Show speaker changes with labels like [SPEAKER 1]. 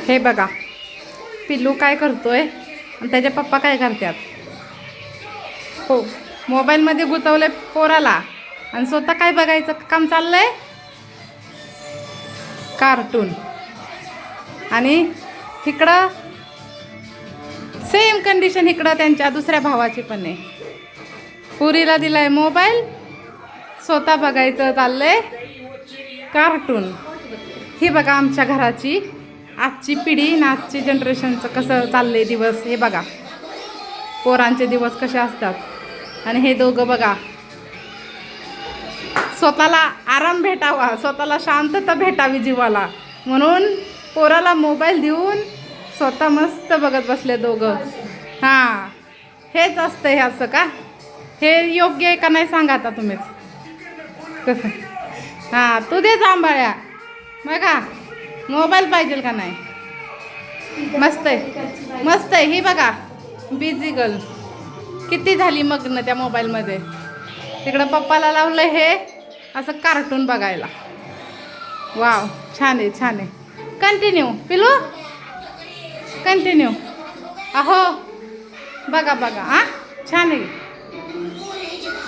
[SPEAKER 1] हे बघा पिल्लू काय करतोय आणि त्याचे पप्पा काय करतात. हो, मोबाईलमध्ये गुंतवले पोराला आणि स्वतः काय बघायचं काम चाललंय, कार्टून. आणि इकडं सेम कंडिशन इकडं त्यांच्या दुसऱ्या भावाची पण आहे. पुरीला दिलाय मोबाईल, स्वतः बघायचं चाललंय कार्टून. ही बघा आमच्या घराची आजची पिढी आणि आजची जनरेशनचं कसं चाललंय दिवस. हे बघा पोरांचे दिवस कसे असतात. आणि हे दोघं बघा स्वतःला आराम भेटावा, स्वतःला शांतता भेटावी जीवाला म्हणून पोराला मोबाईल देऊन स्वतः मस्त बघत बसले दोघं. हां, हेच असतं. हे असं का, हे योग्य आहे का नाही सांगा आता तुम्हीच. कसं हां, तू दे जांभाळ्या बघा, मोबाईल पाहिजे का नाही. मस्त आहे, मस्त आहे. ही बघा बिझी गर्ल किती झाली मग्न त्या मोबाईलमध्ये. तिकडं पप्पाला लावलं हे असं कार्टून बघायला. वाव, छान आहे, छान आहे. कंटिन्यू पिलू, कंटिन्यू. अहो बघा बघा, हां छान आहे.